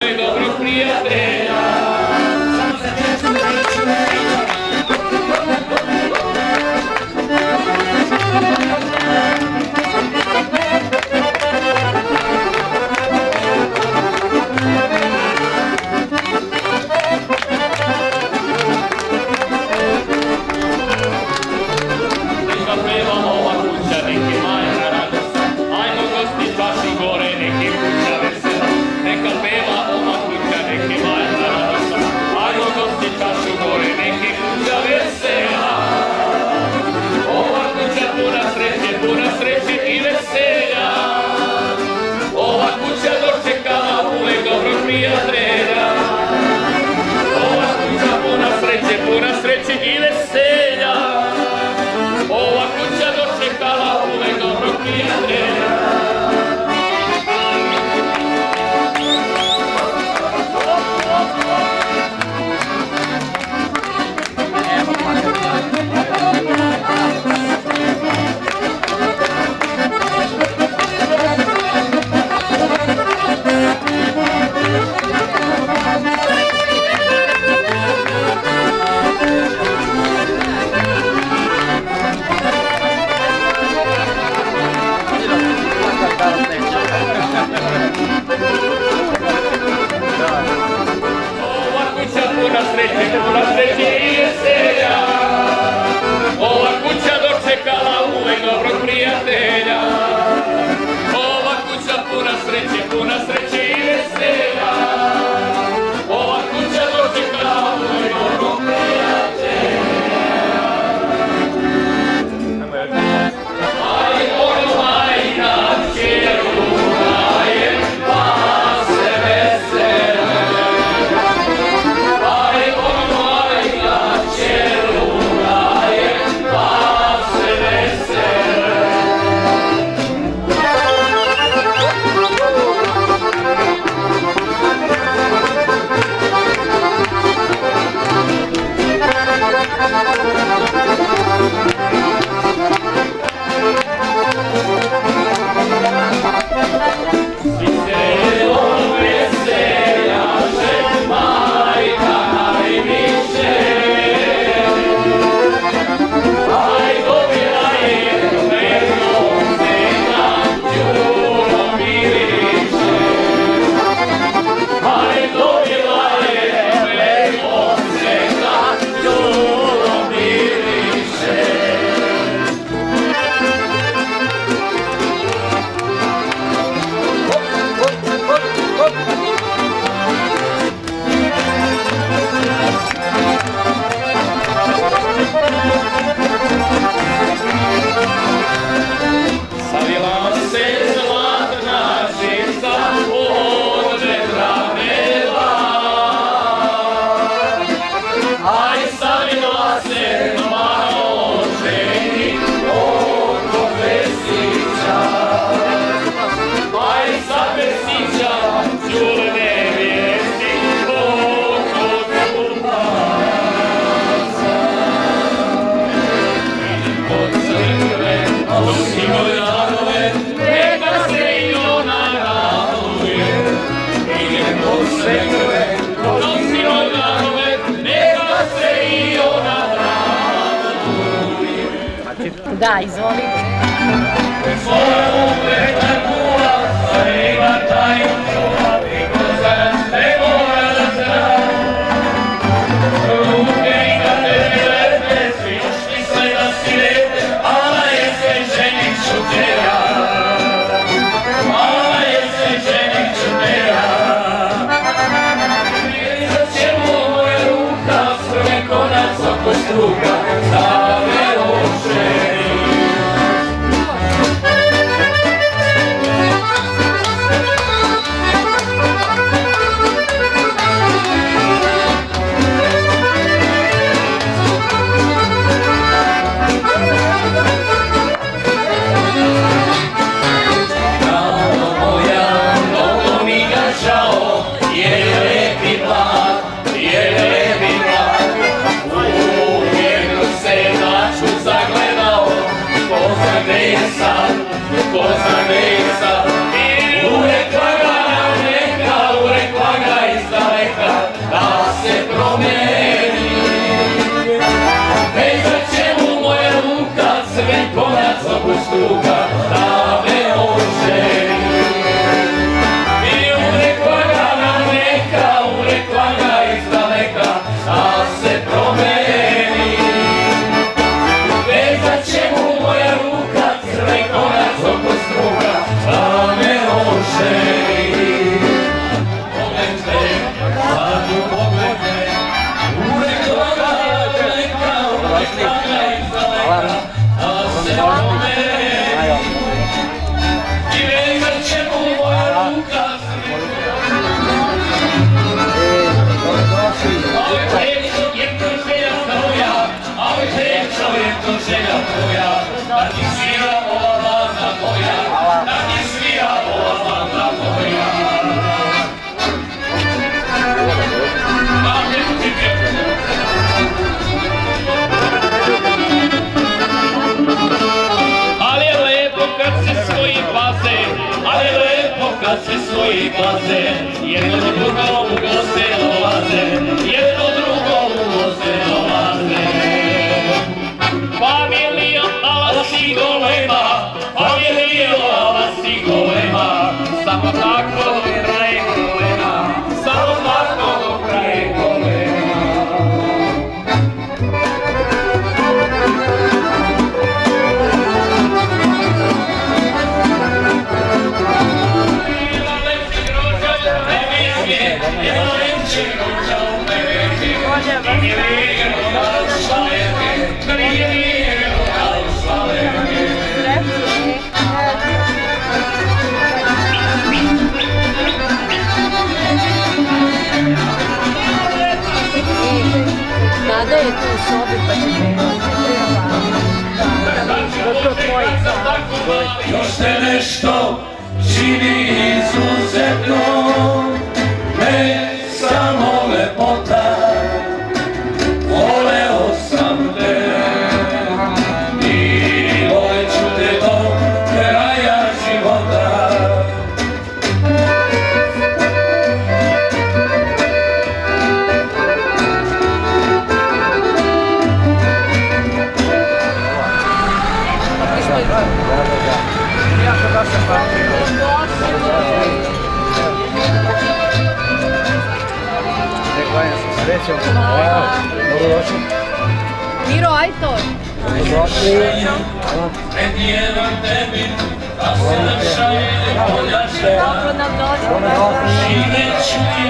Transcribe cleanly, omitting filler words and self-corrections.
Dobrog prijatelja. Neka peva ova kuća, neki majka radost, ajmo gosti vaši gore, neki kuća vesela. Neka peva ova kuća, neki majka radost, ajmo gosti vaši gore, neki kuća vesela. Ova kuća puna sreće i veselja. Ova kuća dočekala uvek dobrog prijatelja. Ova kuća puna sreće i veselja. Ova kuća dočekala uvek dobrog prijatelja. Ova kuća puna sreće i veselja. Ova kuća dočekala uvek dobrog prijatelja. Ova kuća puna sreće i veselja. Ova kuća dočekala uvek dobrog prijatelja. Aj, ono majka, čeru, daje, pa se vesela. Aj, ono majka, čeru, daje, pa se vesela. Savila se zlatna žica od vetra vrela. Aj, savila se malo ženi od Vesića. Aj, sa Vesića čule vijesti od kupaca. Idem kod crkve, nosimo darove, neka se i ona raduje. Idem kod crkve, nosimo darove, neka se i ona raduje. Da, izvolite. Svoja uvek na kula, a ima tajnu čuva, niko za ne mora da zna. Ruke i kartete lete, svi još misle da si lete, a na jesen ženik ću te ja. A na jesen ženik ću te ja. Za čemu moja ruka, sve konac oko struka, stave očeri. se svoji paze, jedno drugo u goste dolaze, jedno drugo u goste dolaze. Familijo, a vas i golema, familijo, a vas i golema, samo tako do kraje kolena, samo tako do kraje kolena. Nada je tu u sobi pa će to tvoje. Još te nešto čini izuzetno, ne samo lepota, voleo sam te i volit ću te do kraja života. Miro, Ajtor. Predjevam tebi, a se nam šalje volja žena. Dobro nam dođe. I neću ti